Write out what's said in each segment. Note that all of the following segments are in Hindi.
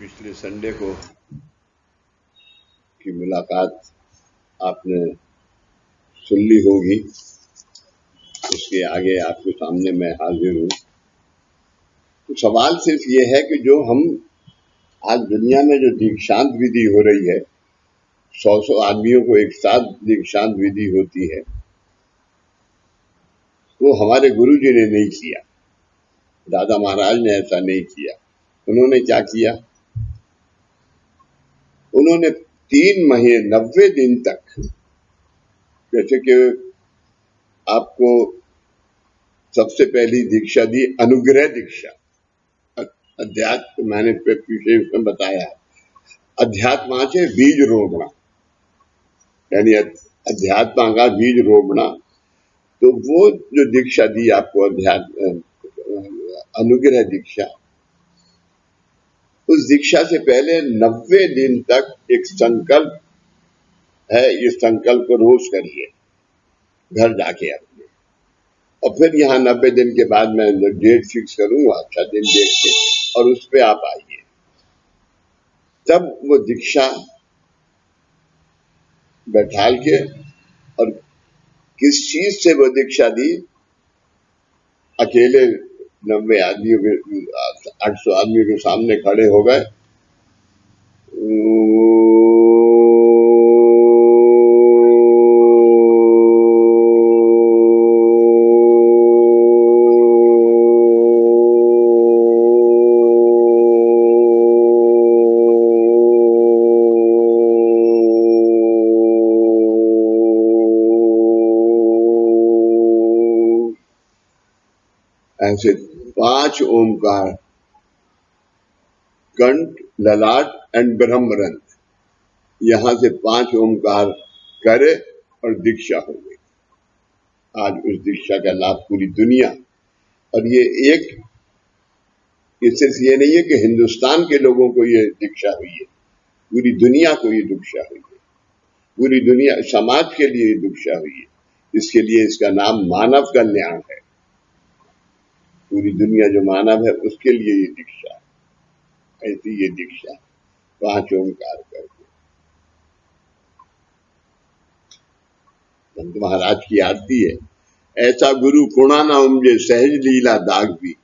पिछले संडे को की मुलाकात आपने सुन ली होगी। उसके आगे आपके सामने मैं हाजिर हूँ। तो सवाल सिर्फ ये है कि जो हम आज दुनिया में जो दीक्षांत विधि हो रही है, 100 आदमियों को एक साथ दीक्षांत विधि होती है, वो हमारे गुरु जी ने नहीं किया। दादा महाराज ने ऐसा नहीं किया। उन्होंने क्या किया? उन्होंने 3 महीने 90 दिन तक, जैसे कि आपको सबसे पहली दीक्षा दी अनुग्रह दीक्षा, अध्यात्म मैंने पीछे उसमें बताया, अध्यात्मा से बीज रोपना, यानी अध्यात्मा का बीज रोपना। तो वो जो दीक्षा दी आपको अध्यात्म अनुग्रह दीक्षा, उस दीक्षा से पहले 90 दिन तक एक संकल्प है। इस संकल्प को रोज करिए घर जाके अपने, और फिर यहाँ 90 दिन के बाद मैं डेट फिक्स करूंगा, अच्छा दिन देख के, और उस पे आप आइए। तब वो दीक्षा बैठाल के, और किस चीज से वो दीक्षा दी? अकेले 90 आदमियों के 800 आदमियों के सामने खड़े हो गए, ऐसे 5 ओमकार, कंठ, ललाट एंड ब्रह्मरंध्र, यहां से 5 ओमकार करे और दीक्षा हो गई। आज उस दीक्षा का लाभ पूरी दुनिया, और ये सिर्फ ये नहीं है कि हिंदुस्तान के लोगों को ये दीक्षा हुई है, पूरी दुनिया को ये दीक्षा हुई है। पूरी दुनिया समाज के लिए दीक्षा हुई है। इसके लिए इसका नाम मानव कल्याण है। पूरी दुनिया जो मानव है उसके लिए ये दीक्षा है। ऐसी ये दीक्षा 5 ओमकार करके संत महाराज की आरती है, ऐसा गुरु कुणा ना उमजे, सहज लीला दाग भी।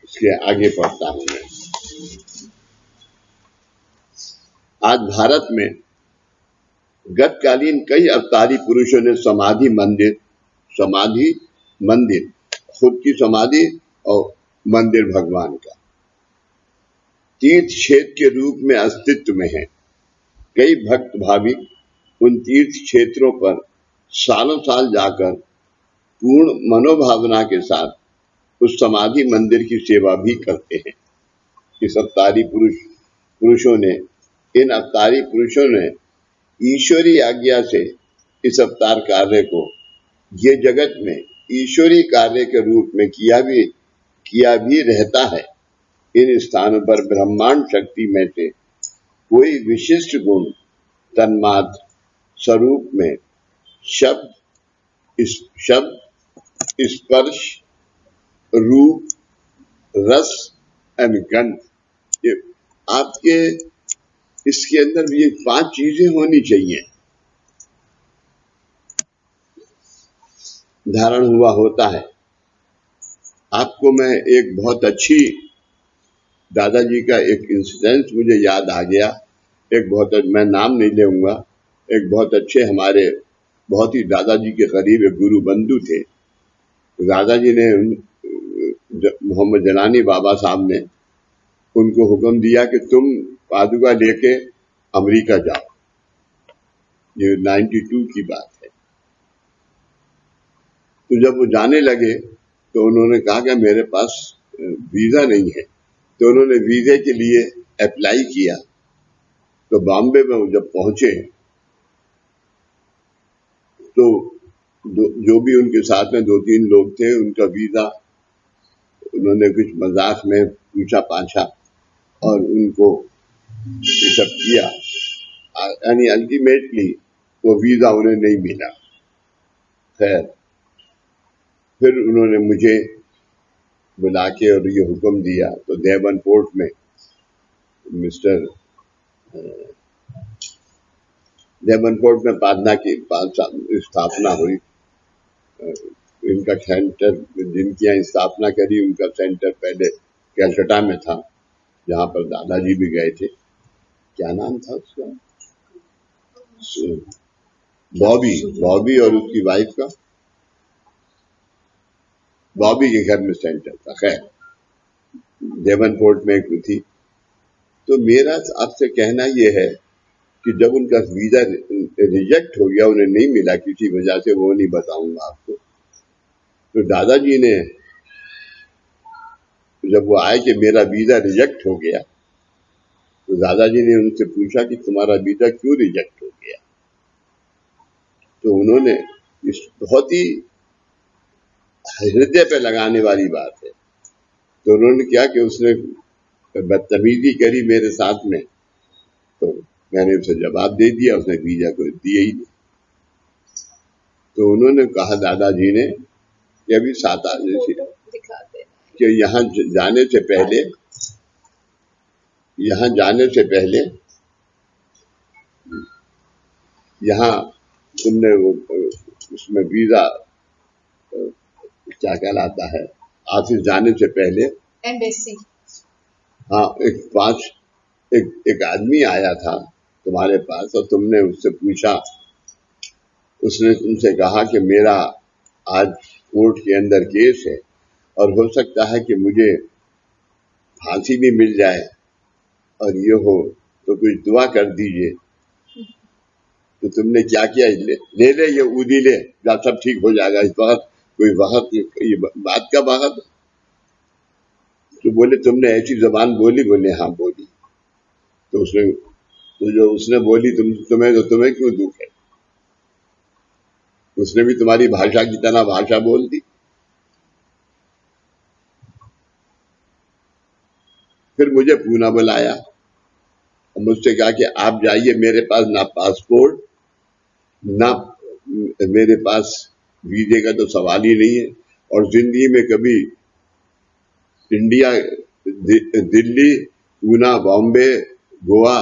इसके आगे पढ़ता हूं मैं। आज भारत में गतकालीन कई अवतारी पुरुषों ने समाधि मंदिर, खुद की समाधि और मंदिर भगवान का, तीर्थ क्षेत्र के रूप में अस्तित्व में है। कई भक्त भाविक उन तीर्थ क्षेत्रों पर सालों साल जाकर पूर्ण मनोभावना के साथ उस समाधि मंदिर की सेवा भी करते हैं। इन अवतारी पुरुषों ने ईश्वरी आज्ञा से इस अवतार कार्य को ये जगत में ईश्वरी कार्य के रूप में किया भी रहता है। इन स्थानों पर ब्रह्मांड शक्ति में से कोई विशिष्ट गुण तन्मात्र स्वरूप में शब्द, स्पर्श, रूप, रस एवं गंध, ये आपके इसके अंदर ये 5 चीजें होनी चाहिए। धारण हुआ होता है। आपको मैं एक बहुत अच्छी दादाजी का एक इंसिडेंट मुझे याद आ गया। मैं नाम नहीं लूंगा, एक बहुत अच्छे हमारे बहुत ही दादाजी के करीब एक गुरु बंधु थे। दादाजी ने मोहम्मद जलानी बाबा साहब ने उनको हुक्म दिया कि तुम पादुका लेके अमेरिका जाओ। ये 92 की बात है। तो जब वो जाने लगे तो उन्होंने कहा कि मेरे पास वीजा नहीं है। तो उन्होंने वीजे के लिए अप्लाई किया। तो बॉम्बे में जब पहुंचे तो जो भी उनके साथ में 2-3 लोग थे, उनका वीजा उन्होंने कुछ मजाक में पूछा पाछा और उनको ये सब किया, यानी अल्टीमेटली वो वीजा उन्हें नहीं मिला। खैर, फिर उन्होंने मुझे बुला के और ये हुक्म दिया, तो देवनपोर्ट में मिस्टर देवनपोर्ट में पादना की स्थापना हुई। इनका सेंटर, जिनकी यहाँ स्थापना करी, उनका सेंटर पहले कैलकटा में था, जहाँ पर दादाजी भी गए थे। क्या नाम था उसका? बॉबी बॉबी और उसकी वाइफ का, बॉबी के घर में सेंटर था। खैर, देवनपोर्ट में एक थी। तो मेरा आपसे कहना यह है कि जब उनका वीजा रिजेक्ट हो गया, उन्हें नहीं मिला किसी वजह से, वो नहीं बताऊंगा आपको, तो दादाजी ने, जब वो आए कि मेरा वीजा रिजेक्ट हो गया, तो दादाजी ने उनसे पूछा कि तुम्हारा वीजा क्यों रिजेक्ट हो गया। तो उन्होंने, इस बहुत ही हृदय पे लगाने वाली बात है, तो उन्होंने क्या कि उसने बदतमीजी करी मेरे साथ में, तो मैंने उसे जवाब दे दिया, उसने वीजा को दिया ही नहीं। तो उन्होंने कहा दादाजी ने कि अभी 7 आने से कि यहाँ जाने से पहले यहाँ तुमने उसमें वीजा क्या कहलाता है, ऑफिस जाने से पहले एम्बेसी, हाँ, एक आदमी आया था तुम्हारे पास, और तुमने उससे पूछा, उसने तुमसे कहा कि मेरा आज कोर्ट के अंदर केस है और हो सकता है कि मुझे फांसी भी मिल जाए, और ये हो तो कुछ दुआ कर दीजिए। तो तुमने क्या किया? ले ये ऊदी ले, जब सब ठीक हो जाएगा। इस वक्त कोई वक्त, ये बात का वक्त? तो बोले तुमने ऐसी जबान बोली? बोले हाँ बोली। तो उसने, तो जो उसने बोली तुम्हें क्यों दुख है? उसने भी तुम्हारी भाषा की तरह भाषा बोल दी। फिर मुझे पूना बुलाया और मुझसे कहा कि आप जाइए, मेरे पास ना पासपोर्ट, ना मेरे पास वीजे का तो सवाल ही नहीं है, और जिंदगी में कभी इंडिया, दिल्ली, पूना, बॉम्बे, गोवा,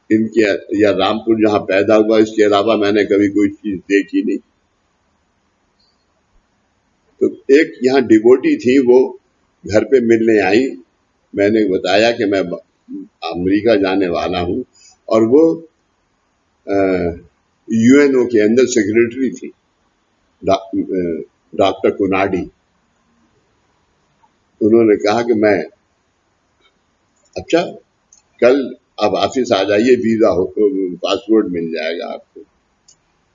इनके या रामपुर जहां पैदा हुआ, इसके अलावा मैंने कभी कोई चीज देखी नहीं। तो एक यहाँ डिवोटी थी, वो घर पे मिलने आई, मैंने बताया कि मैं अमेरिका जाने वाला हूं, और वो यूएनओ के अंदर सेक्रेटरी थी, डॉक्टर कुनाडी। उन्होंने कहा कि मैं, अच्छा कल आप ऑफिस आ जाइए, वीजा हो, पासपोर्ट मिल जाएगा आपको।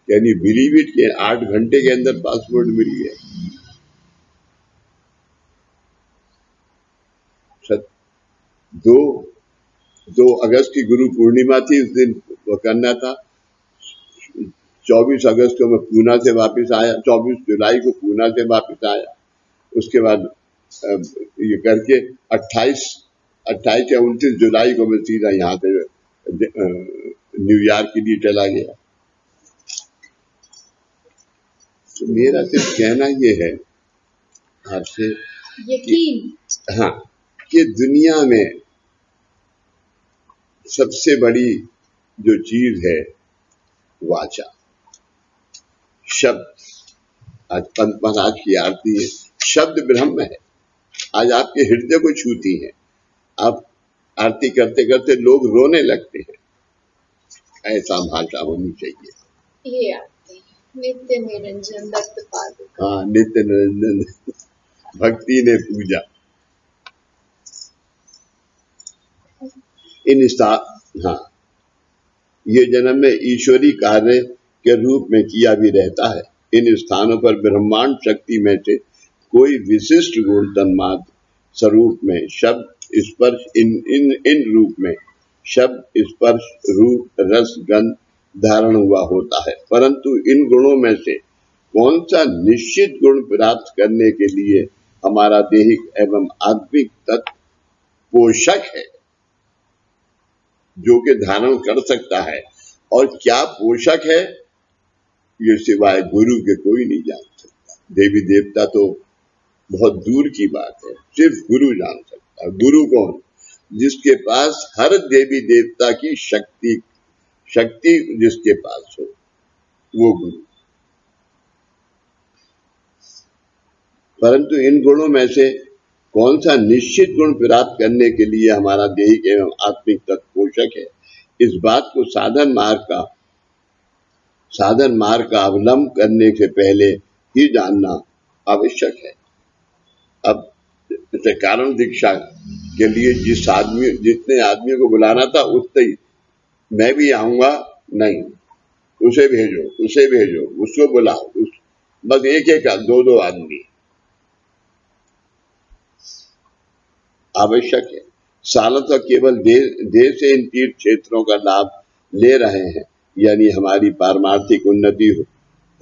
यानी बिलीव इट कि 8 घंटे के अंदर पासपोर्ट मिल गया। 2 अगस्त की गुरु पूर्णिमा थी, उस दिन वो करना था। 24 अगस्त को मैं पूना से वापस आया, 24 जुलाई को पूना से वापस आया। उसके बाद ये करके 28 या 29 जुलाई को मैं सीधा यहाँ से न्यूयॉर्क के लिए चला गया। तो मेरा सिर्फ कहना ये है आपसे, यकीन, हाँ, कि दुनिया में सबसे बड़ी जो चीज है, वाचा, शब्द। आज पंत महाराज की आरती है, शब्द ब्रह्म है। आज आपके हृदय को छूती है। आप आरती करते करते लोग रोने लगते हैं। ऐसा भाषा होनी चाहिए। ये आरती नित्य निरंजन दत्त पादुका, हाँ, नित्य निरंजन भक्ति ने पूजा। हाँ, ये जन्म में ईश्वरी कार्य के रूप में किया भी रहता है। इन स्थानों पर ब्रह्मांड शक्ति में से कोई विशिष्ट गुण तन्मात्र स्वरूप में शब्द स्पर्श, इन रूप में शब्द स्पर्श रूप रस गंध धारण हुआ होता है। परंतु इन गुणों में से कौन सा निश्चित गुण प्राप्त करने के लिए हमारा देहिक एवं आत्मिक तत्व पोषक है, जो कि धारण कर सकता है, और क्या पोषक है, ये सिवाय गुरु के कोई नहीं जान सकता। देवी देवता तो बहुत दूर की बात है, सिर्फ गुरु जान सकता है। गुरु कौन? जिसके पास हर देवी देवता की शक्ति जिसके पास हो, वो गुरु। परंतु इन गुणों में से कौन सा निश्चित गुण प्राप्त करने के लिए हमारा दैहिक एवं आत्मिक तत्व पोषक है, इस बात को साधन मार्ग का अवलंब करने से पहले ही जानना आवश्यक है। अब जैसे कारण दीक्षा के लिए जितने आदमी को बुलाना था उतने ही, मैं भी आऊंगा नहीं, उसे भेजो, उसको बुलाओ, बस एक दो आदमी आवश्यक है। सालत केवल देर से इन तीर्थ क्षेत्रों का लाभ ले रहे हैं, यानी हमारी पारमार्थिक उन्नति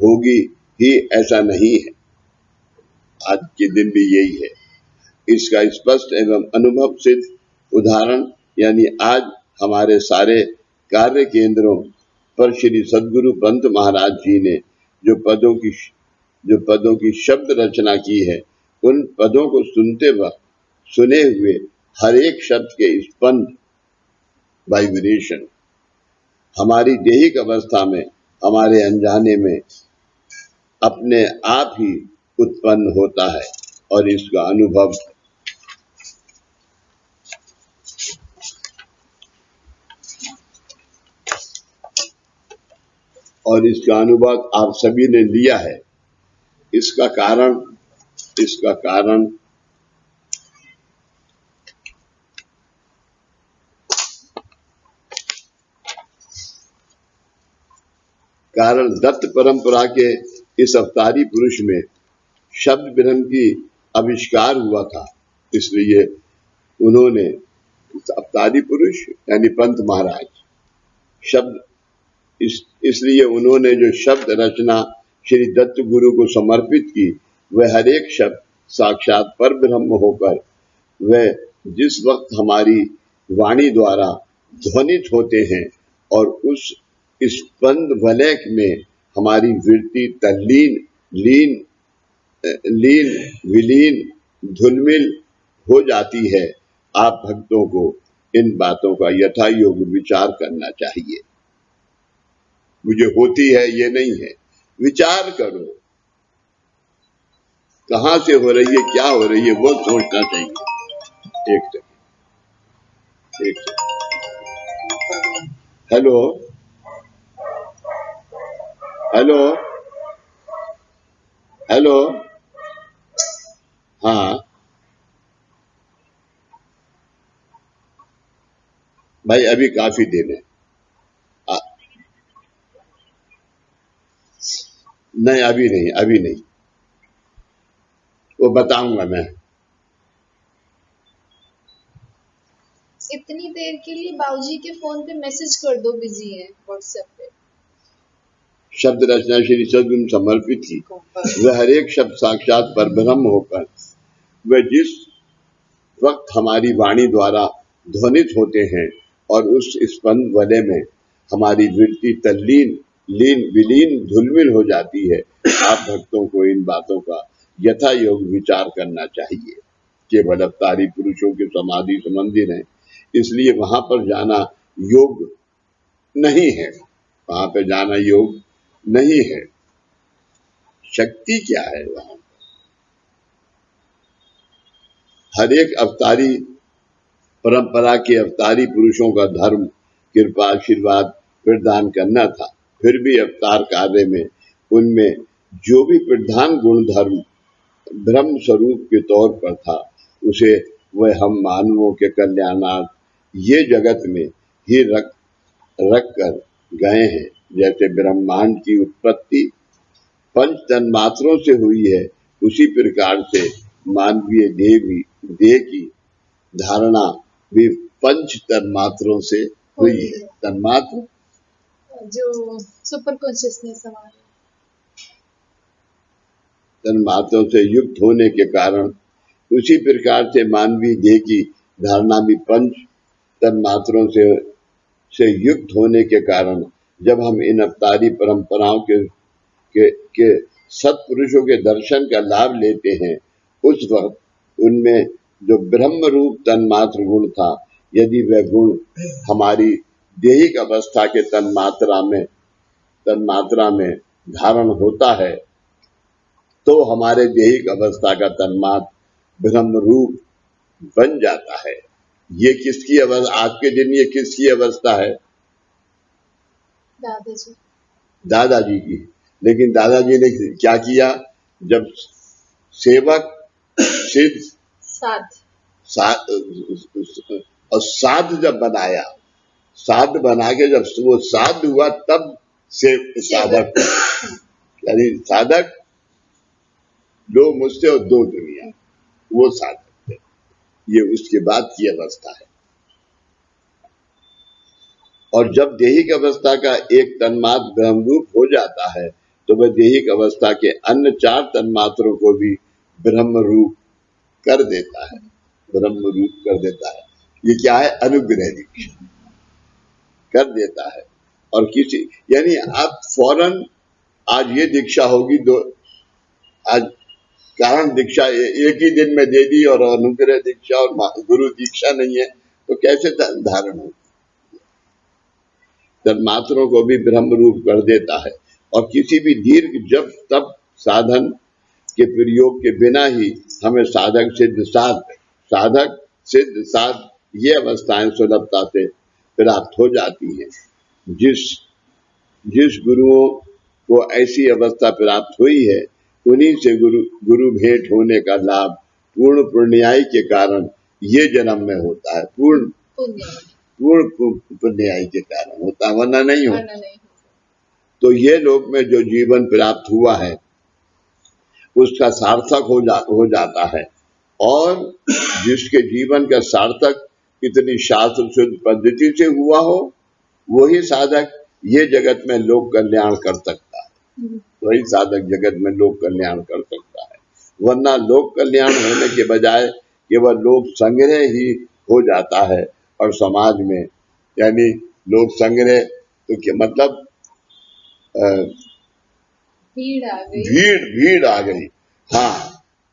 होगी ही, ऐसा नहीं है। आज के दिन भी यही है। इसका स्पष्ट एवं अनुभव सिद्ध उदाहरण, यानी आज हमारे सारे कार्य केंद्रों पर श्री सद्गुरु पंत महाराज जी ने जो पदों की शब्द रचना की है, उन पदों को सुने हुए हर एक शब्द के स्पंद, वाइब्रेशन हमारी दैहिक अवस्था में, हमारे अनजाने में अपने आप ही उत्पन्न होता है, और इसका अनुभव आप सभी ने लिया है। इसका कारण दत्त परंपरा के इस अवतारी पुरुष में शब्द ब्रह्म की आविष्कार हुआ था। इसलिए उन्होंने अवतारी पुरुष यानी पंत महाराज इसलिए उन्होंने जो शब्द रचना श्री दत्त गुरु को समर्पित की, वह हर एक शब्द साक्षात पर ब्रह्म होकर वह जिस वक्त हमारी वाणी द्वारा ध्वनित होते हैं, और उस स्पंद वलय में हमारी वृत्ति तल्लीन, लीन, विलीन, धुलमिल हो जाती है। आप भक्तों को इन बातों का यथा योग विचार करना चाहिए। मुझे होती है ये नहीं है, विचार करो कहां से हो रही है, क्या हो रही है, वो सोचना चाहिए। एक सेकंड। हेलो हाँ भाई, अभी काफी दिन है। नहीं, अभी नहीं, वो बताऊंगा मैं। इतनी देर के लिए बाबूजी के फोन पे मैसेज कर दो, बिजी है व्हाट्सएप पे। शब्द रचना श्री सद्गुरु समर्पित की, वह हर एक शब्द साक्षात परब्रह्म होकर वह जिस वक्त हमारी वाणी द्वारा ध्वनित होते हैं, और उस स्पंद वलय में हमारी वृत्ति तल्लीन, लीन, विलीन, धुलमिल हो जाती है। आप भक्तों को इन बातों का यथा योग विचार करना चाहिए। केवल अवतारी पुरुषों के समाधि मंदिर हैं, इसलिए वहां पर जाना योग नहीं है, वहां पर जाना योग नहीं है। शक्ति क्या है वहां? हर एक अवतारी परंपरा के अवतारी पुरुषों का धर्म, कृपा, आशीर्वाद प्रदान करना था। फिर भी अवतार कार्य में उनमें जो भी प्रधान गुण धर्म ब्रह्म स्वरूप के तौर पर था, उसे वह हम मानवों के कल्याणार्थ ये जगत में ही रख कर गए हैं। जैसे ब्रह्मांड की उत्पत्ति पंच तन्मात्रों से हुई है, उसी प्रकार से मानवीय देह की धारणा भी पंच तन्मात्रों से हुई है। तन्मात्र जो सुपर कॉन्शियसनेस हमारे तन्मात्रों से युक्त होने के कारण, उसी प्रकार से मानवीय देह की धारणा भी पंच तन्मात्रों से युक्त होने के कारण, जब हम इन अवतारी परंपराओं के सत्पुरुषों के दर्शन का लाभ लेते हैं, उस वक्त उनमें जो ब्रह्म रूप तन्मात्र गुण था, यदि वह गुण हमारी देहिक अवस्था के तन्मात्रा में धारण होता है, तो हमारे देहिक अवस्था का तन्मात्र ब्रह्म रूप बन जाता है। ये किसकी अवस्था, आज के दिन ये किसकी अवस्था है? दादाजी। दादाजी की। लेकिन दादाजी ने क्या किया? जब सेवक सिद्ध और साध जब बनाया, साध बना के जब वो साध हुआ, तब से साधक, यानी साधक दो मुझसे और दो दुनिया, वो साधक थे। ये उसके बाद की अवस्था है। और जब देहिक अवस्था का एक तन्मात्र ब्रह्मरूप हो जाता है, तो वह देहिक अवस्था के अन्य 4 तन्मात्रों को भी ब्रह्मरूप कर देता है, ब्रह्मरूप कर देता है। ये क्या है? अनुग्रह दीक्षा कर देता है। और किसी, यानी आप फौरन आज ये दीक्षा होगी, आज कारण दीक्षा एक ही दिन में दे दी और अनुग्रह दीक्षा और गुरु दीक्षा नहीं है, तो कैसे धारण होगी? तन्मात्रों को भी ब्रह्म रूप कर देता है। और किसी भी दीर्घ जब तब साधन के प्रयोग के बिना ही हमें साधक सिद्ध साध ये अवस्थाएं सुलभता से प्राप्त हो जाती हैं। जिस गुरुओं को ऐसी अवस्था प्राप्त हुई है, उन्हीं से गुरु भेंट होने का लाभ पूर्ण पुण्याई के कारण ये जन्म में होता है। पूर्ण पुण्याई के कारण होता है, वरना नहीं होता। तो ये लोक में जो जीवन प्राप्त हुआ है, उसका सार्थक हो जाता है। और जिसके जीवन का सार्थक इतनी शास्त्र शुद्ध पद्धति से हुआ हो, वही साधक ये जगत में लोक कल्याण कर सकता है। वही साधक जगत में लोक कल्याण कर सकता है। वरना लोक कल्याण होने के बजाय केवल लोक संग्रह ही हो जाता है। और समाज में, यानी लोक संग्रह तो क्या मतलब? भीड़ आ गई। हाँ,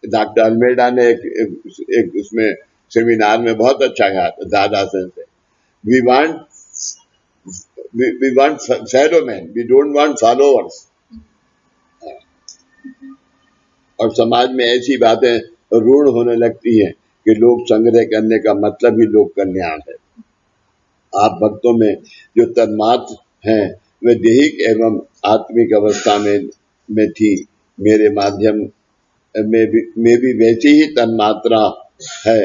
डॉक्टर अल्मेडा ने एक उसमें सेमिनार में बहुत अच्छा कहा था, दादा से, we want fellow man, we don't want followers. और समाज में ऐसी बातें रूढ़ होने लगती हैं कि लोक संग्रह करने का मतलब ही लोक कल्याण है। आप भक्तों में जो तन्मात्र हैं, वे देहिक एवं आत्मिक अवस्था में थी। मेरे माध्यम में भी वैसी ही तन्मात्रा है।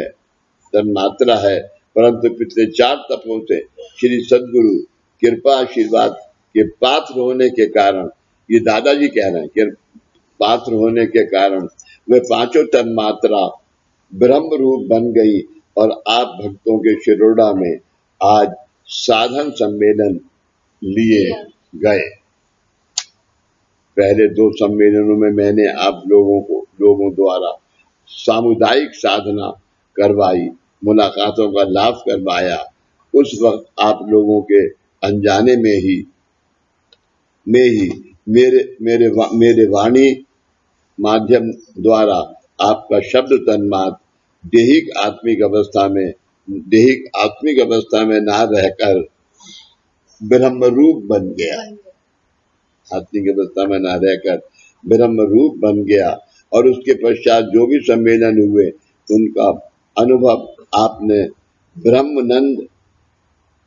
परंतु पिछले 4 तपों से श्री सद्गुरु कृपा आशीर्वाद के पात्र होने के कारण, ये दादाजी कह रहे हैं कि पात्र होने के कारण वे 5 तन्मात्रा ब्रह्म रूप बन गई। और आप भक्तों के शिरोडा में आज साधन सम्मेलन लिए गए। पहले 2 सम्मेलनों में मैंने आप लोगों द्वारा सामुदायिक साधना करवाई, मुलाकातों का लाभ करवाया। उस वक्त आप लोगों के अनजाने में ही मेरे वाणी माध्यम द्वारा आपका शब्द तन्मात्र देहिक आत्मिक अवस्था में ना रहकर ब्रह्म रूप बन गया। आत्मिक अवस्था में ना रहकर ब्रह्म रूप बन गया। और उसके पश्चात जो भी सम्मेलन हुए, उनका अनुभव आपने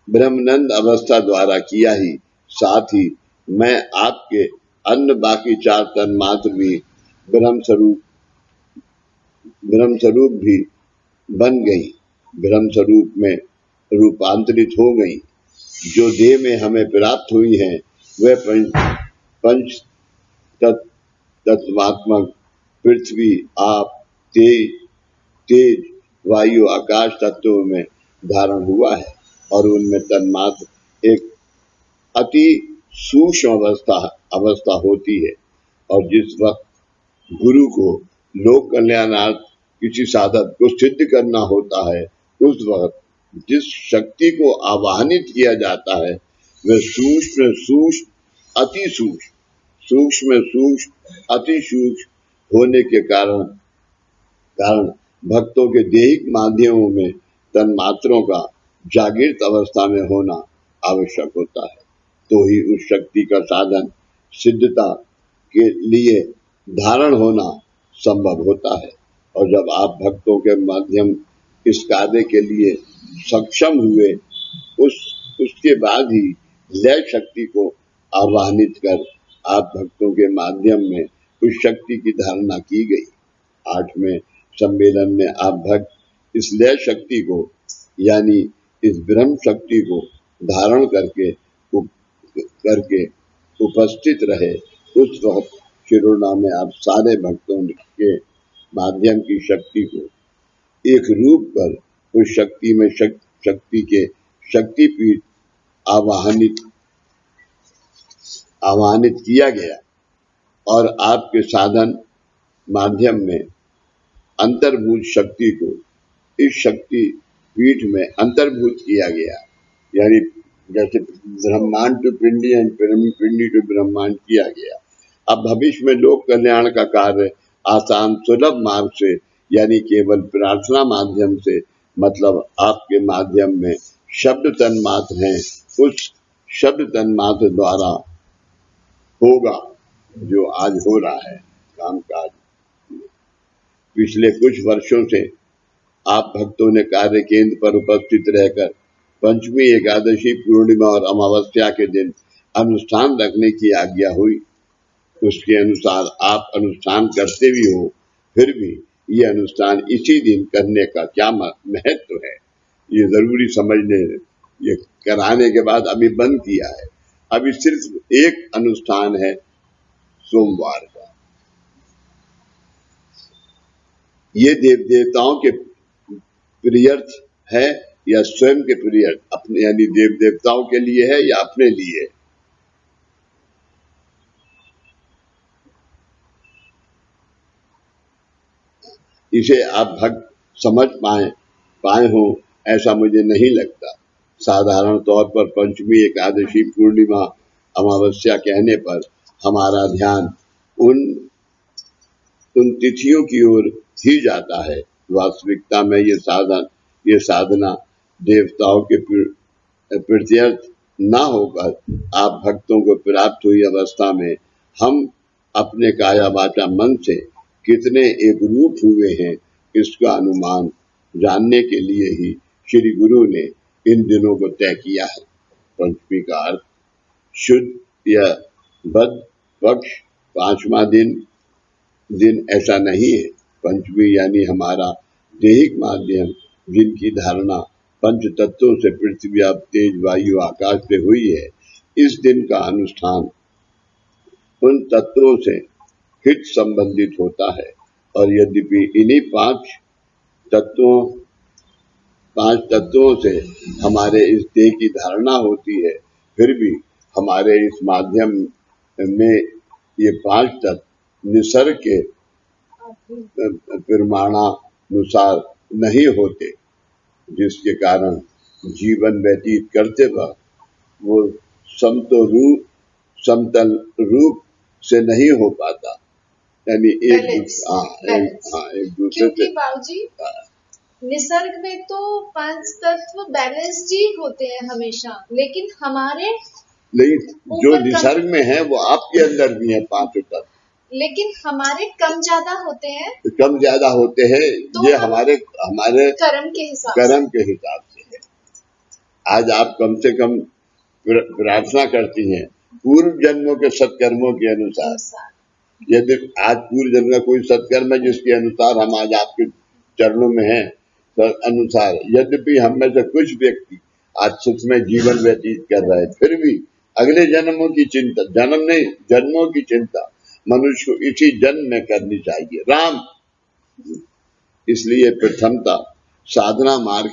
ब्रह्मनंद अवस्था द्वारा किया ही। साथ ही मैं आपके अन्य बाकी 4 तन्मात्र भी ब्रह्म स्वरूप भी बन गई, ब्रह्म स्वरूप में रूपांतरित हो गई। जो देह में हमें प्राप्त हुई हैं, वह पंच तत्वात्मक पृथ्वी, आप, तेज, वायु, आकाश तत्वों में धारण हुआ है। और उनमें तन्मात्र एक अति सूक्ष्म अवस्था होती है। और जिस वक्त गुरु को लोक कल्याणार्थ किसी साधक को सिद्ध करना होता है, उस वक्त जिस शक्ति को आवाहनित किया जाता है, वह अति सूक्ष्म होने के कारण कारण भक्तों के देहिक माध्यमों में तन्मात्रों का जागृत अवस्था में होना आवश्यक होता है, तो ही उस शक्ति का साधन सिद्धता के लिए धारण होना संभव होता है। और जब आप भक्तों के माध्यम इस कार्य के लिए सक्षम हुए, उसके बाद ही लय शक्ति को आवाहनित कर आप भक्तों के माध्यम में उस शक्ति की धारणा की गई। 8वें सम्मेलन में आप भक्त इस लय शक्ति को यानी इस ब्रह्म शक्ति को धारण करके उपस्थित रहे। उस वक्त शिरोना में आप सारे भक्तों के माध्यम की शक्ति को एक रूप कर उस शक्ति में शक्ति के शक्तिपीठ आवाहनित किया गया और आपके साधन माध्यम में अंतर्भूत शक्ति को इस शक्ति पीठ में अंतर्भूत किया गया। यानी जैसे ब्रह्मांड टू पिंडी एंड पिंडी टू ब्रह्मांड किया गया। अब भविष्य में लोक कल्याण का कार्य आसान सुलभ मार्ग से यानी केवल प्रार्थना माध्यम से, मतलब आपके माध्यम में शब्द तन्मात्र हैं, उस शब्द तन्मात्र द्वारा होगा जो आज हो रहा है कामकाज। पिछले कुछ वर्षों से आप भक्तों ने कार्य केंद्र पर उपस्थित रहकर पंचमी एकादशी पूर्णिमा और अमावस्या के दिन अनुष्ठान रखने की आज्ञा हुई। उसके अनुसार आप अनुष्ठान करते भी हो, फिर भी ये अनुष्ठान इसी दिन करने का क्या महत्व है, ये जरूरी समझने। ये कराने के बाद अभी बंद किया है। अभी सिर्फ एक अनुष्ठान है सोमवार का। ये देव देवताओं के प्रियर्थ है या स्वयं के प्रियर्थ, अपने यानी देव देवताओं के लिए है या अपने लिए? इसे आप भक्त समझ पाए हो ऐसा मुझे नहीं लगता। साधारण तौर पर पंचमी एकादशी पूर्णिमा अमावस्या कहने पर हमारा ध्यान उन तिथियों की ओर ही जाता है। वास्तविकता में ये साधना देवताओं के प्रीत्यर्थ न होकर आप भक्तों को प्राप्त हुई अवस्था में हम अपने काया वाचा मन से कितने एक रूप हुए हैं, इसका अनुमान जानने के लिए ही श्री गुरु ने इन दिनों को तय किया है। पंचमी का अर्थ शुद्ध या बद पक्ष 5वां दिन ऐसा नहीं है। पंचमी यानी हमारा देहिक माध्यम जिनकी धारणा पंच तत्वों से पृथ्वी आप तेज वायु आकाश से हुई है। इस दिन का अनुष्ठान उन तत्वों से हित संबंधित होता है और यद्यपि इन्हीं पांच तत्वों से हमारे इस देह की धारणा होती है, फिर भी हमारे इस माध्यम में ये 5 तत्व निसर्ग के प्रमाणानुसार नहीं होते, जिसके कारण जीवन व्यतीत करते वक्त वो समतल रूप से नहीं हो पाता। यानी एक दूसरे से बाबूजी निसर्ग में तो 5 तत्व बैलेंस्ड ही होते हैं हमेशा, लेकिन जो निसर्ग में है वो आपके अंदर भी है 5 तत्व, लेकिन हमारे कम ज्यादा होते हैं। तो ये हमारे कर्म के हिसाब से है। आज आप कम से कम प्रार्थना करती हैं पूर्व जन्मों के सत्कर्मों के अनुसार। यदि आज पूर्व जन्म का कोई सत्कर्म है जिसके अनुसार हम आज आपके चरणों में हैं, तो अनुसार यद्यपि हम में से कुछ व्यक्ति आज सुख में जीवन व्यतीत कर रहे हैं, फिर भी अगले जन्मों की चिंता, जन्म नहीं जन्मों की चिंता मनुष्य को इसी जन्म में करनी चाहिए। राम इसलिए प्रथमता साधना मार्ग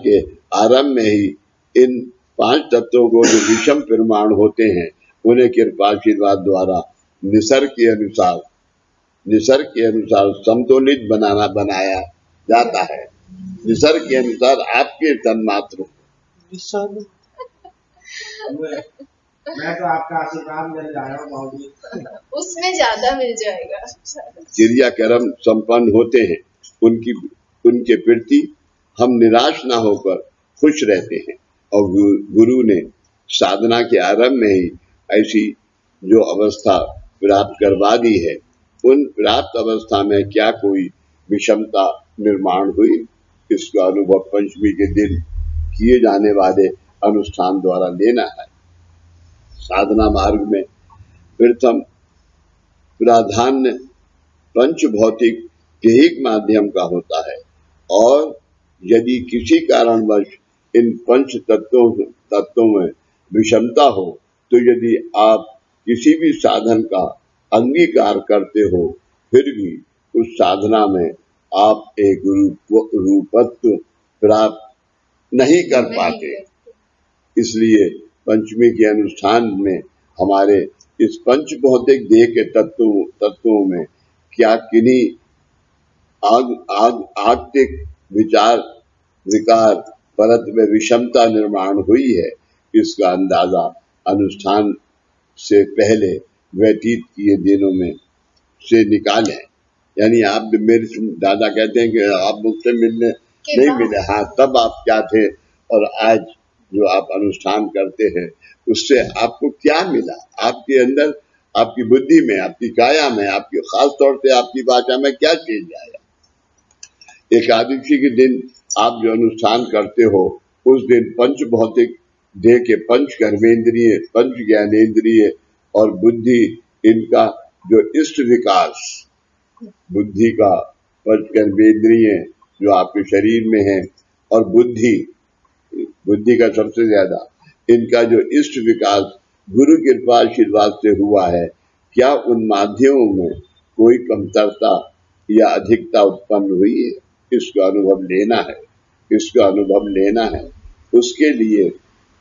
के आरंभ में ही इन 5 तत्वों को जो विषम परिमाण होते हैं उन्हें कृपाशीर्वाद द्वारा निसर्ग के अनुसार समतोलित बनाया जाता है। निसर्ग के अनुसार आपके तन्मात्रों मैं तो आपका आशीर्वाद मिल रहा हूँ बाबू। उसमें ज्यादा मिल जाएगा। क्रियाक्रम संपन्न होते हैं, उनकी उनके प्रति हम निराश ना होकर खुश रहते हैं। और गुरु ने साधना के आरंभ में ही ऐसी जो अवस्था प्राप्त करवा दी है, उन प्राप्त अवस्था में क्या कोई विषमता निर्माण हुई, इसका अनुभव पंचमी के दिन किए जाने वाले अनुष्ठान द्वारा लेना है। साधना मार्ग में प्रथम प्राधान्य पंच भौतिक देहिक माध्यम का होता है, और यदि किसी कारणवश इन पंच तत्वों में विषमता हो, तो यदि आप किसी भी साधन का अंगीकार करते हो, फिर भी उस साधना में आप एक रूपत्व प्राप्त नहीं कर पाते। इसलिए पंचमी के अनुष्ठान में हमारे इस पंच भौतिक देह के तत्वों में क्या किन्हीं आत्मिक विचार विकार परत में विषमता निर्माण हुई है, इसका अंदाजा अनुष्ठान से पहले व्यतीत किए दिनों में से निकालें। यानी आप मेरे दादा कहते हैं कि आप मुझसे मिलने नहीं मिले, हाँ तब आप क्या थे और आज जो आप अनुष्ठान करते हैं उससे आपको क्या मिला, आपके अंदर, आपकी बुद्धि में, आपकी काया में, आपकी खास तौर से आपकी भाषा में क्या चेंज आया। एकादशी के दिन आप जो अनुष्ठान करते हो, उस दिन पंच भौतिक देह के पंच कर्मेंद्रिय, पंच ज्ञानेन्द्रिय और बुद्धि, इनका जो इष्ट विकास, बुद्धि का पंच कर्मेंद्रिय जो आपके शरीर में है और बुद्धि का सबसे ज्यादा, इनका जो इष्ट विकास गुरु कृपा आशीर्वाद से हुआ है, क्या उन माध्यमों में कोई कमतरता या अधिकता उत्पन्न हुई है, इसका अनुभव लेना है, इसका अनुभव लेना है। उसके लिए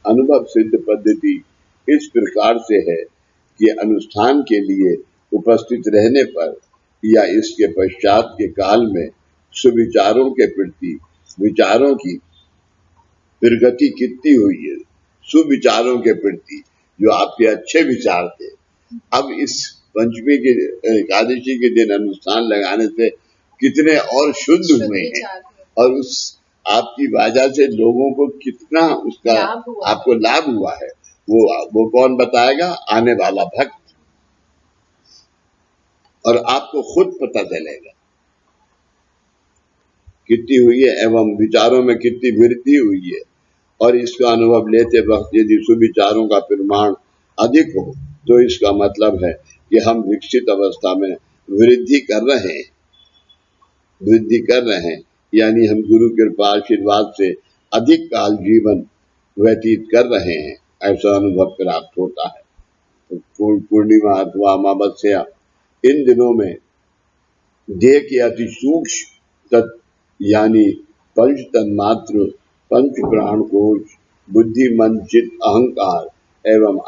अनुभव सिद्ध पद्धति इस प्रकार से है कि अनुष्ठान के लिए उपस्थित रहने पर या इसके पश्चात के काल में सुविचारों के प्रति विचारों की प्रगति कितनी हुई है, सुविचारों के प्रति जो आपके अच्छे विचार थे, अब इस पंचमी के एकादशी के दिन अनुष्ठान लगाने से कितने और शुद्ध हुए हैं, और उस आपकी वजह से लोगों को कितना उसका आपको लाभ हुआ है, वो कौन बताएगा, आने वाला भक्त, और आपको खुद पता चलेगा कितनी हुई है एवं विचारों में कितनी वृद्धि हुई है। और इसका अनुभव लेते वक्त यदि सुविचारों का परिमाण अधिक हो, तो इसका मतलब है कि हम विकसित अवस्था में वृद्धि कर रहे हैं, यानी हम गुरु कृपा आशीर्वाद से अधिक काल जीवन व्यतीत कर रहे हैं, ऐसा अनुभव प्राप्त होता है। पूर्णिमा अथवा अमावस्या, इन दिनों में देह के अति सूक्ष्म तत्व यानी पंच तन्मात्र, पंच प्राण कोश, बुद्धि, मन, चित्त, अहंकार एवं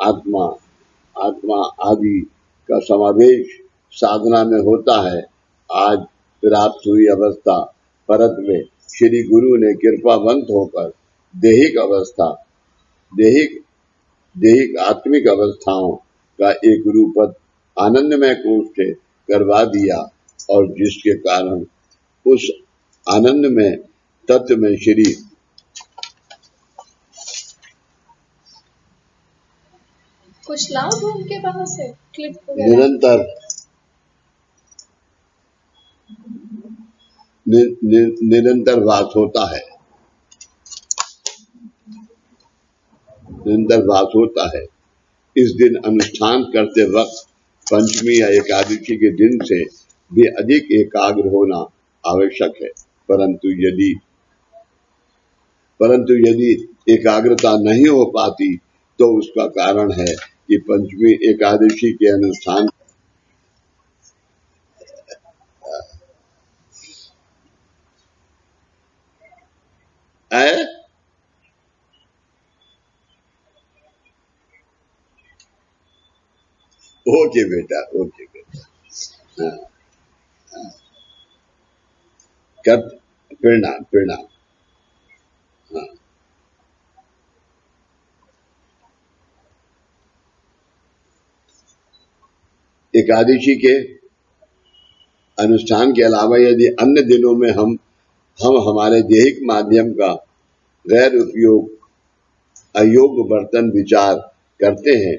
आत्मा आदि का समावेश साधना में होता है। आज प्राप्त हुई अवस्था परत में श्री गुरु ने कृपावंत होकर देहिक आत्मिक अवस्थाओं का एक रूपत आनंदमय कोष से करवा दिया, और जिसके कारण उस आनंद में तत्व में श्री कुछ लाभ हो उनके वहां से क्लिप निरंतर वास होता है, निरंतर वास होता है। इस दिन अनुष्ठान करते वक्त पंचमी या एकादशी के दिन से भी अधिक एकाग्र होना आवश्यक है, परंतु यदि एकाग्रता नहीं हो पाती तो उसका कारण है कि पंचमी एकादशी के अनुष्ठान है। ओके बेटा, ओके बेटा, हाँ, कर प्रणाम, हाँ। एकादशी के अनुष्ठान के अलावा यदि अन्य दिनों में हम हमारे दैहिक माध्यम का गैर उपयोग अयोग्य बर्तन विचार करते हैं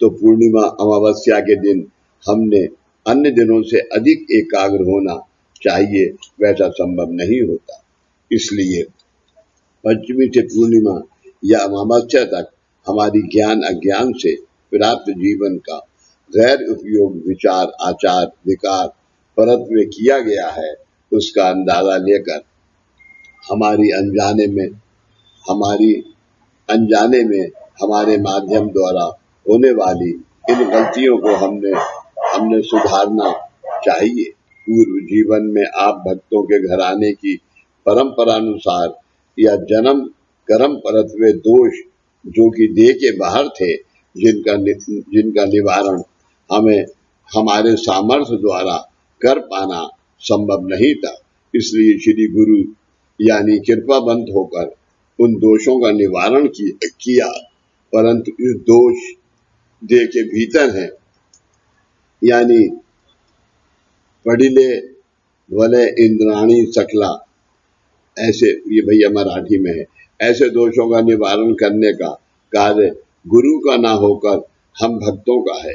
तो पूर्णिमा अमावस्या के दिन हमने अन्य दिनों से अधिक एकाग्र होना चाहिए, वैसा संभव नहीं होता। इसलिए पंचमी से पूर्णिमा या अमावस्या तक हमारी ज्ञान अज्ञान से प्राप्त जीवन का गैर उपयोग विचार आचार विकार परत्व किया गया है, उसका अंदाजा लेकर हमारी अनजाने में हमारे माध्यम द्वारा होने वाली इन गलतियों को हमने सुधारना चाहिए। पूर्व जीवन में आप भक्तों के घराने की परंपरा अनुसार या जन्म कर्म परत्व दोष जो कि देह के बाहर थे, जिनका निवारण हमें हमारे सामर्थ्य द्वारा कर पाना संभव नहीं था। इसलिए श्री गुरु यानी कृपावंत होकर उन दोषों का निवारण किया, परंतु इस दोष देह के भीतर है, यानी पढ़िले भले इंद्राणी सकला, ऐसे ये भैया मराठी में है, ऐसे दोषों का निवारण करने का कार्य गुरु का ना होकर हम भक्तों का है।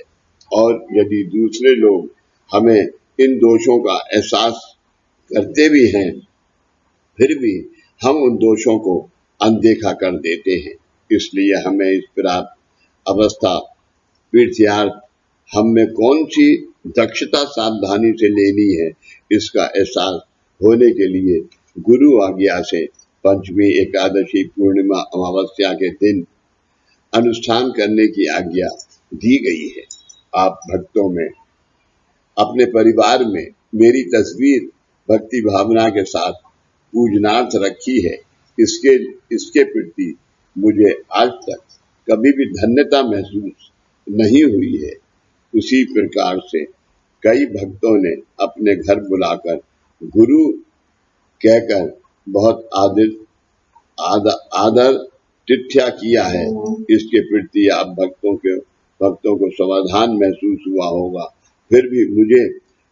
और यदि दूसरे लोग हमें इन दोषों का एहसास करते भी हैं, फिर भी हम उन दोषों को अनदेखा कर देते हैं। इसलिए हमें इस प्राप्त अवस्था तीर्थयार्थ हम में कौन सी दक्षता सावधानी से लेनी है, इसका एहसास होने के लिए गुरु आज्ञा से पंचमी एकादशी पूर्णिमा अमावस्या के दिन अनुष्ठान करने की आज्ञा दी गई है। आप भक्तों में अपने परिवार में मेरी तस्वीर भक्ति भावना के साथ पूजनार्थ रखी है, इसके प्रति मुझे आज तक कभी भी धन्यता महसूस नहीं हुई है। उसी प्रकार से कई भक्तों ने अपने घर बुलाकर गुरु कहकर बहुत आदर तिथ्या किया है। इसके प्रति आप भक्तों को समाधान महसूस हुआ होगा, फिर भी मुझे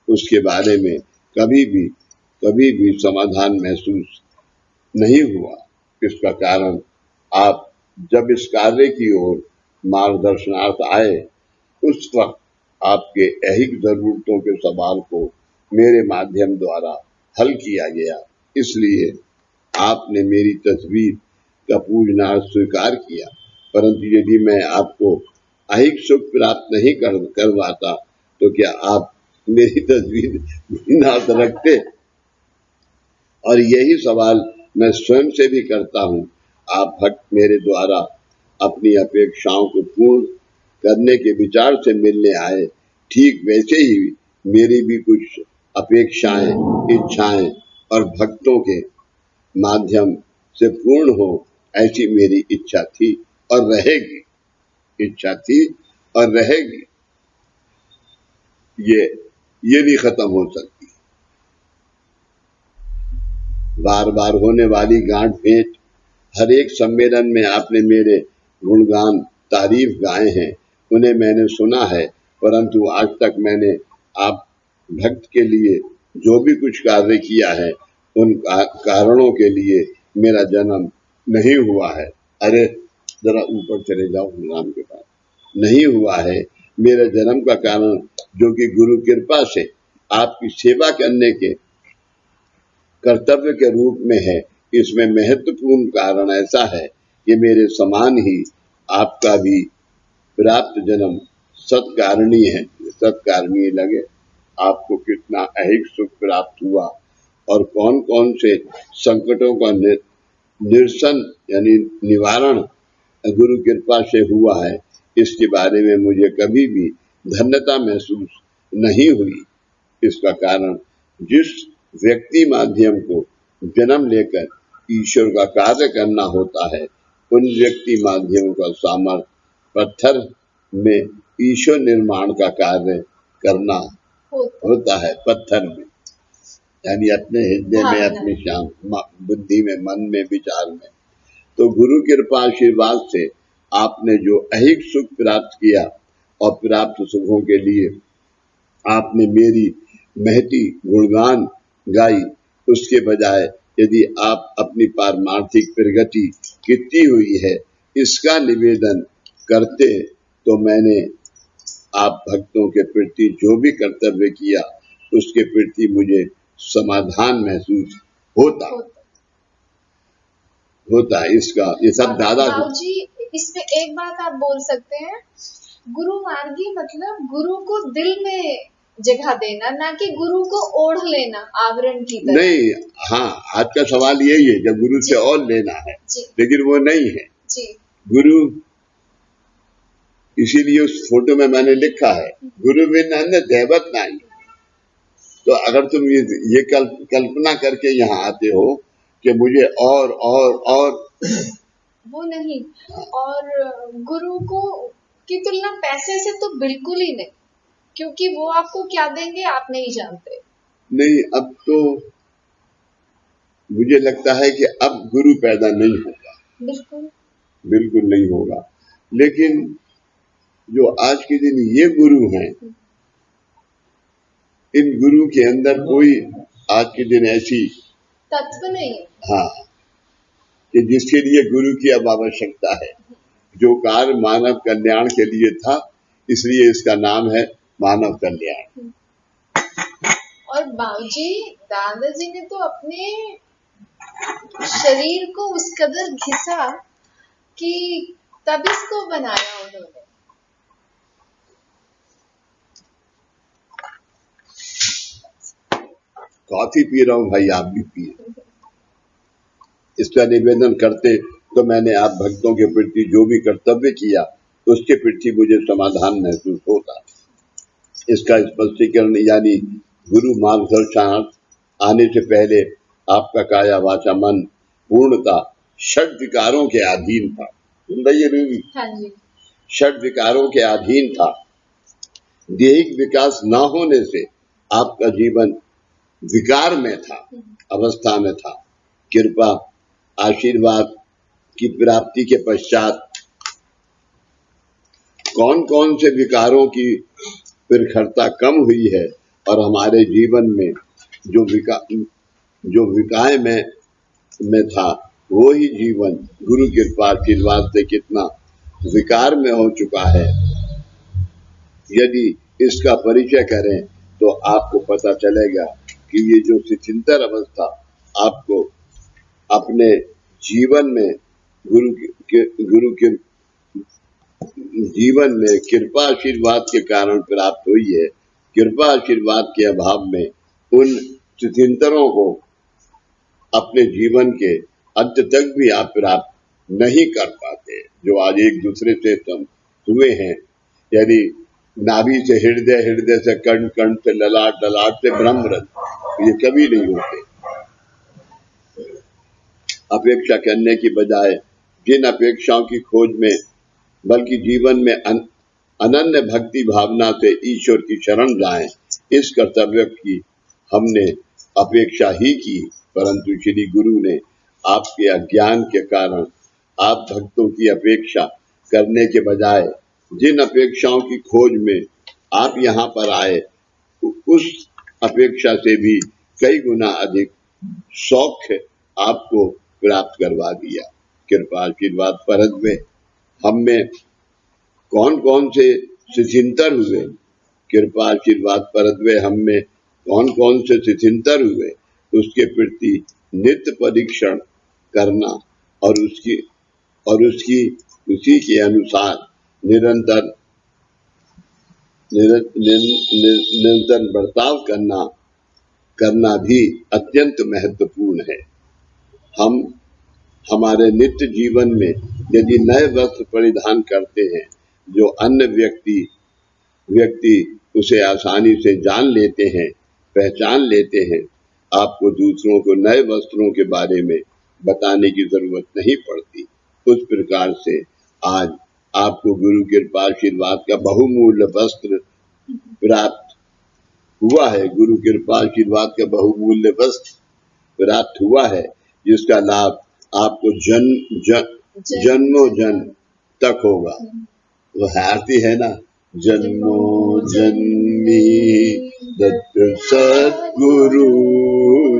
उसके बारे में कभी भी समाधान महसूस नहीं हुआ। इसका कारण आप जब इस कार्य की ओर मार्गदर्शनार्थ आए, उस वक्त आपके ऐहिक जरूरतों के सवाल को मेरे माध्यम द्वारा हल किया गया, इसलिए आपने मेरी तस्वीर का पूजनार्थ स्वीकार किया। परंतु यदि मैं आपको ऐहिक सुख प्राप्त नहीं करवाता तो क्या आप मेरी तस्वीर नाथ रखते? और यही सवाल मैं स्वयं से भी करता हूँ। आप भक्त मेरे द्वारा अपनी अपेक्षाओं को पूर्ण करने के विचार से मिलने आए, ठीक वैसे ही मेरी भी कुछ अपेक्षाएं इच्छाएं और भक्तों के माध्यम से पूर्ण हो, ऐसी मेरी इच्छा थी और रहेगी। ये नहीं खत्म हो सकती। बार बार होने वाली गांठ भेंट, हर एक सम्मेलन में आपने मेरे गुणगान तारीफ गाए हैं, उन्हें मैंने सुना है, परंतु आज तक मैंने आप भक्त के लिए जो भी कुछ कार्य किया है, उन कारणों के लिए मेरा जन्म नहीं हुआ है। अरे जरा ऊपर चले जाओ नाम के पास। नहीं हुआ है मेरे जन्म का कारण, जो कि गुरु कृपा से आपकी सेवा करने के कर्तव्य के रूप में है। इसमें महत्वपूर्ण कारण ऐसा है कि मेरे समान ही आपका भी प्राप्त जन्म सत्कारणीय है। सत्कारणीय लगे आपको कितना ऐहिक सुख प्राप्त हुआ और कौन कौन से संकटों का निरसन यानी निवारण गुरु कृपा से हुआ है, इसके बारे में मुझे कभी भी धन्यता महसूस नहीं हुई। इसका कारण जिस व्यक्ति माध्यम को जन्म लेकर ईश्वर का कार्य करना होता है, उन व्यक्ति माध्यमों का सामर्थ्य पत्थर में ईश्वर निर्माण का कार्य करना होता है। पत्थर में यानी अपने हृदय में, अपनी बुद्धि में, मन में, विचार में। तो गुरु कृपा आशीर्वाद से आपने जो ऐहिक सुख प्राप्त किया और प्राप्त सुखों के लिए आपने मेरी महती गुणगान गाई, उसके बजाय यदि आप अपनी पारमार्थिक प्रगति कितनी हुई है इसका निवेदन करते तो मैंने आप भक्तों के प्रति जो भी कर्तव्य किया उसके प्रति मुझे समाधान महसूस होता है। इसका ये सब दादा जी इसमें एक बात आप बोल सकते हैं, गुरु मार्गी मतलब गुरु को दिल में जगह देना, ना कि गुरु को ओढ़ लेना आवरण की तरह। नहीं, हाँ, आज का सवाल यही है जब गुरु से और लेना है, लेकिन वो नहीं है जी। गुरु, इसीलिए उस फोटो में मैंने लिखा है गुरु बिन अन्य दैवत नहीं। तो अगर तुम ये कल्पना करके यहाँ आते हो कि मुझे और वो नहीं, और गुरु को की तुलना पैसे से तो बिल्कुल ही नहीं, क्योंकि वो आपको क्या देंगे आप नहीं जानते। नहीं, अब तो मुझे लगता है कि अब गुरु पैदा नहीं होगा, बिल्कुल नहीं होगा। लेकिन जो आज के दिन ये गुरु हैं, इन गुरु के अंदर कोई आज के दिन ऐसी तत्व नहीं, हाँ, कि जिसके लिए गुरु की अब आवश्यकता है। जो कार्य मानव कल्याण के लिए था, इसलिए इसका नाम है मानव कल्याण। और बाबूजी दादाजी ने तो अपने शरीर को उस कदर घिसा कि तब इसको बनाया उन्होंने। कॉफी पी रहा हूँ भाई, आप भी पिए। इसका निवेदन करते तो मैंने आप भक्तों के प्रति जो भी कर्तव्य किया उसके प्रति मुझे समाधान महसूस होता। इसका स्पष्टीकरण यानी गुरु मार्गदर्शन आने से पहले आपका काया वाचा मन पूर्णता षड विकारों के अधीन था। सुन रही है रूबी? हाँ जी। षड विकारों के अधीन था। दैहिक विकास न होने से आपका जीवन विकार में था, अवस्था में था। कृपा आशीर्वाद की प्राप्ति के पश्चात कौन कौन से विकारों की प्रखरता कम हुई है और हमारे जीवन में जो विकाय में था वो ही जीवन गुरु कृपा आशीर्वाद से कितना विकार में हो चुका है। यदि इसका परिचय करें तो आपको पता चलेगा कि ये जो चिंतन अवस्था आपको अपने जीवन में गुरु के जीवन में कृपा आशीर्वाद के कारण प्राप्त हुई है। कृपा आशीर्वाद के अभाव में उन चिंतनों को अपने जीवन के अंत तक भी आप प्राप्त नहीं कर पाते, जो आज एक दूसरे से हुए हैं। यदि नाभि से हृदय, हृदय से कर्ण, कर्ण से ललाट, ललाट से ब्रह्मरंध्र, ये कभी नहीं होते। अपेक्षा करने की बजाय जिन अपेक्षाओं की खोज में बल्कि जीवन में अनन्य भक्ति भावना से ईश्वर की शरण जाएं, इस कर्तव्य की हमने अपेक्षा ही की, परंतु श्री गुरु ने आपके अज्ञान के कारण आप भक्तों की अपेक्षा करने के बजाय जिन अपेक्षाओं की खोज में आप यहाँ पर आए, उस अपेक्षा से भी कई गुना अधिक सौख्य आपको प्राप्त करवा दिया। कृपा आशीर्वाद परत में हम में कौन कौन से चिंतन हुए, कृपा आशीर्वाद परत में हम में कौन कौन से चिंतन हुए, उसके प्रति नित्य परीक्षण करना और उसी के अनुसार निरंतर बर्ताव करना भी अत्यंत महत्वपूर्ण है। हम हमारे नित्य जीवन में यदि नए वस्त्र परिधान करते हैं, जो अन्य व्यक्ति उसे आसानी से जान लेते हैं, पहचान लेते हैं, आपको दूसरों को नए वस्त्रों के बारे में बताने की जरूरत नहीं पड़ती। उस प्रकार से आज आपको गुरु कृपा आशीर्वाद का बहुमूल्य वस्त्र प्राप्त हुआ है। गुरु कृपा आशीर्वाद का बहुमूल्य वस्त्र प्राप्त हुआ है, जिसका लाभ आपको जन्मों जन्म तक होगा। वो आरती है ना, जन्मों जन्मी दत्त सद्गुरु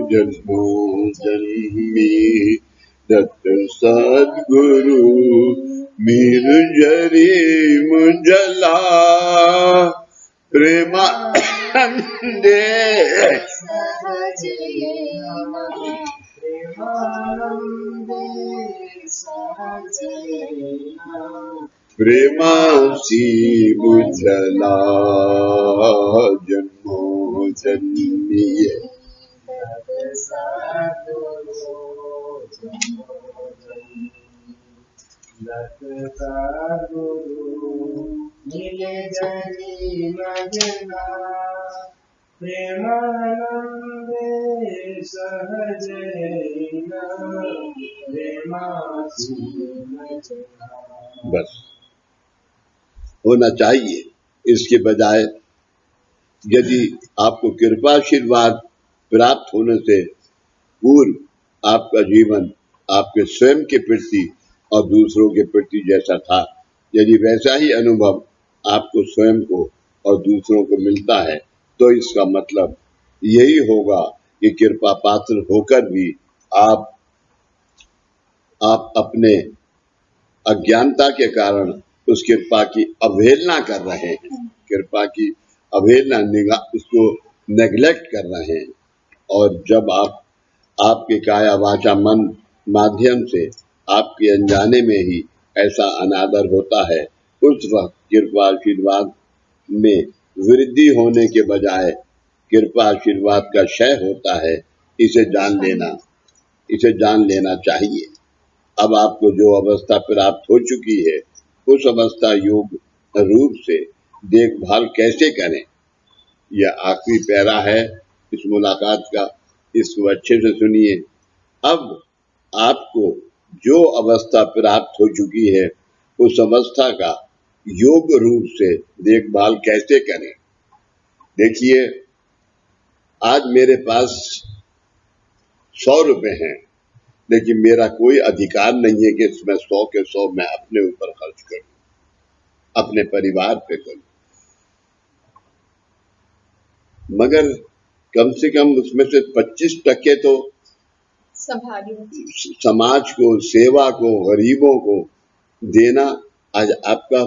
जन्मो जन्मी, दत्त सद्गुरु मीर जरी मुझला, प्रेमानंदे सहज येना, प्रेमानंदे सहज येना, प्रेमासी मुझला जन्मो जन्मीय, दत्त सद्गुरु जन्मो जन्मी, दत्त सद्गुरु मिले जनी मजना, प्रेमानंदे सहज येना, प्रेमासी मुझला। बस होना चाहिए। इसके बजाय यदि आपको कृपाशीर्वाद प्राप्त होने से पूर्व आपका जीवन आपके स्वयं के प्रति और दूसरों के प्रति जैसा था, यदि वैसा ही अनुभव आपको स्वयं को और दूसरों को मिलता है, तो इसका मतलब यही होगा कि कृपा पात्र होकर भी आप अपने अज्ञानता के कारण उस कृपा की अवहेलना कर रहे हैं, कृपा की अवहेलना, उसको नेग्लेक्ट कर रहे हैं। और जब आपके काया वाचा मन माध्यम से आपके अनजाने में ही ऐसा अनादर होता है, उस वक्त कृपा आशीर्वाद में वृद्धि होने के बजाय कृपा आशीर्वाद का क्षय होता है। इसे जान लेना चाहिए। अब आपको जो अवस्था प्राप्त हो चुकी है, उस अवस्था योग रूप से देखभाल कैसे करें, यह आखिरी पैरा है इस मुलाकात का। इसको अच्छे से सुनिए। अब आपको जो अवस्था प्राप्त हो चुकी है, उस अवस्था का योग रूप से देखभाल कैसे करें। देखिए, आज मेरे पास 100 रुपए हैं, लेकिन मेरा कोई अधिकार नहीं है कि इसमें 100 के 100 मैं अपने ऊपर खर्च करूं, अपने परिवार पे करूं, मगर कम से कम उसमें से 25% तो समाज को, सेवा को, गरीबों को देना आज आपका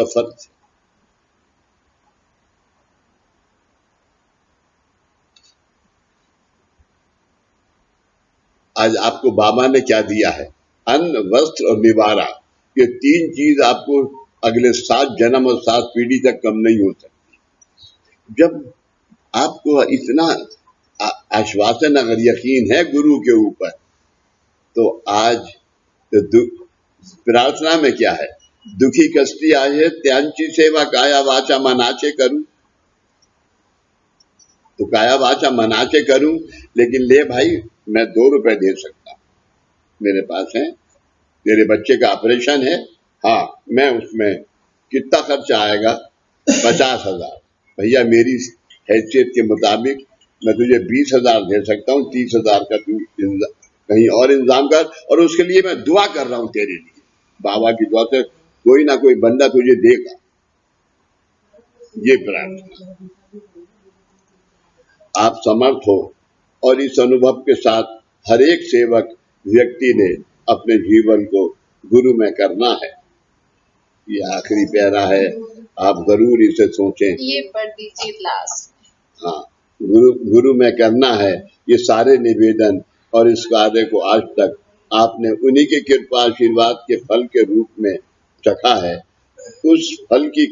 फर्ज है। आज आपको बाबा ने क्या दिया है? अन्न, वस्त्र और निवारा। ये 3 चीज आपको अगले 7 जन्म और 7 पीढ़ी तक कम नहीं हो सकती। जब आपको इतना आश्वासन अगर यकीन है गुरु के ऊपर, तो आज तो प्रार्थना में क्या है? दुखी कष्टी आहे त्यांची सेवा काया वाचा मनाचे करूं। तो काया वाचा मनाचे करूं, लेकिन ले भाई मैं 2 रुपए दे सकता हूं, मेरे पास है, मेरे बच्चे का ऑपरेशन है, हाँ मैं उसमें कितना खर्चा आएगा? 50,000। भैया मेरी हैसियत के मुताबिक मैं तुझे 20,000 दे सकता हूँ, 30,000 का तू कहीं और इंतजाम कर, और उसके लिए मैं दुआ कर रहा हूं तेरे लिए। बाबा की दुआ से कोई ना कोई बंदा तुझे देगा। ये प्रार्थना। आप समर्थ हो, और इस अनुभव के साथ हर एक सेवक व्यक्ति ने अपने जीवन को गुरु में करना है। ये आखिरी पैरा है, आप जरूर इसे सोचें। ये पढ़ दीजिए लास्ट। हाँ, गुरु में करना है ये सारे निवेदन, और इस कार्य को आज तक आपने उन्हीं के कृपा आशीर्वाद के फल के रूप में चखा है। उस फल की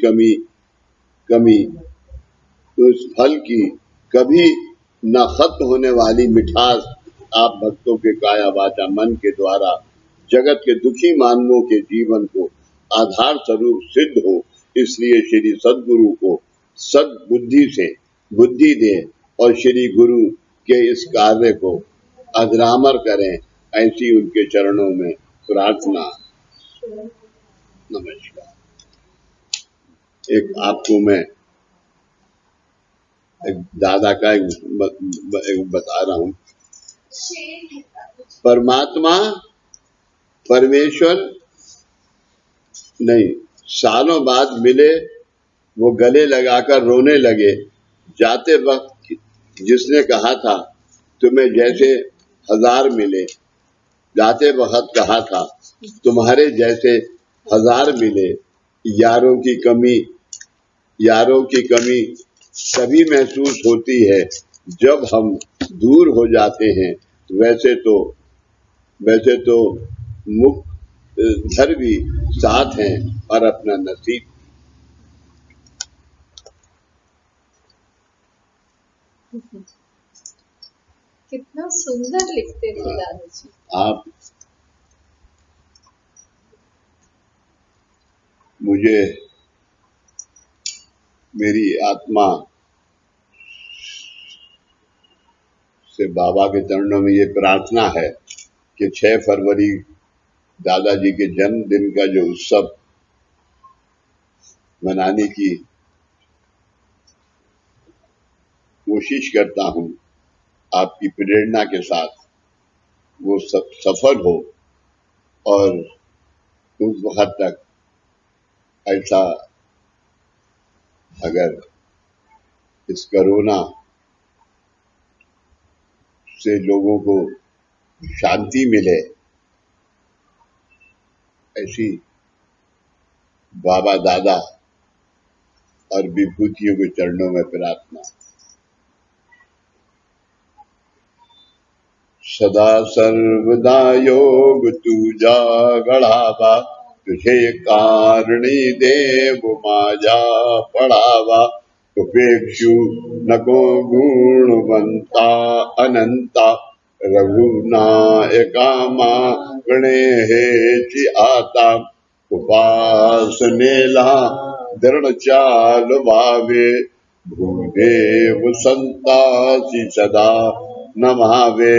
उस फल की कभी न खत्म होने वाली मिठास आप भक्तों के काया वाचा मन के द्वारा जगत के दुखी मानवों के जीवन को आधार स्वरूप सिद्ध हो, इसलिए श्री सद्गुरु को सद्बुद्धि से बुद्धि दे और श्री गुरु के इस कार्य को अजरामर करें, ऐसी उनके चरणों में प्रार्थना। नमस्कार। एक आपको मैं एक दादा का एक बता रहा हूं। परमात्मा, परमेश्वर नहीं, सालों बाद मिले, वो गले लगाकर रोने लगे जाते वक्त जिसने कहा था तुम्हें जैसे 1000 मिले, जाते वक्त कहा था तुम्हारे जैसे 1000 मिले, यारों की कमी तभी महसूस होती है जब हम दूर हो जाते हैं। वैसे तो मुख घर भी साथ हैं और अपना नसीब। कितना सुंदर लिखते थे दादाजी। आप मुझे, मेरी आत्मा से बाबा के चरणों में ये प्रार्थना है कि 6 फरवरी दादाजी के जन्मदिन का जो उत्सव मनाने की कोशिश करता हूँ आपकी प्रेरणा के साथ, वो सफल हो और उस वक्त तक ऐसा, अगर इस कोरोना से लोगों को शांति मिले, ऐसी बाबा दादा और विभूतियों के चरणों में प्रार्थना। सदा सर्वदा योग तुझा गढ़ावा, तुझे कारणी देव माझा पढ़ावा। उपेक्षु नको गुणवंता अनंता, रघुनायका मागणे हेचि आता। उपासनेला दृढ़ चाल भावे, भूदेव संतासी सदा नमावे।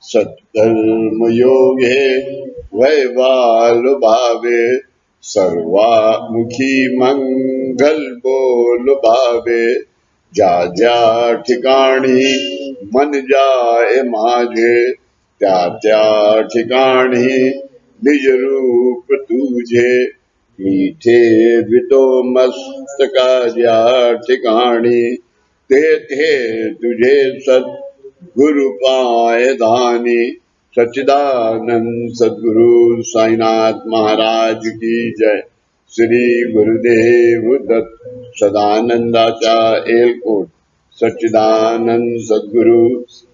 सत्कर्म योगे वैवाल भावे, सर्वामुखी मंगल बोल भावे। जा जा ठिकाणी मन जाए माझे, त्या त्या ठिकाणी निज रूप तुझे। मीठे बितो मस्तका ज्या ठिकाणी, ते तुझे सत गुरु पाए धानी। सच्चिदानंद सद्गुरु साईनाथ महाराज की जय। श्री गुरुदेव दत्त सदानंदाचार्य एलकोट। सच्चिदानंद सद्गुरु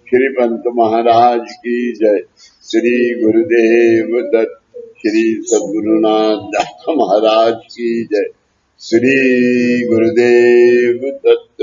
श्री पंत महाराज की जय। श्री गुरुदेव दत्त श्री सद्गुरुनाथ दास महाराज की जय। श्री गुरुदेव दत्त।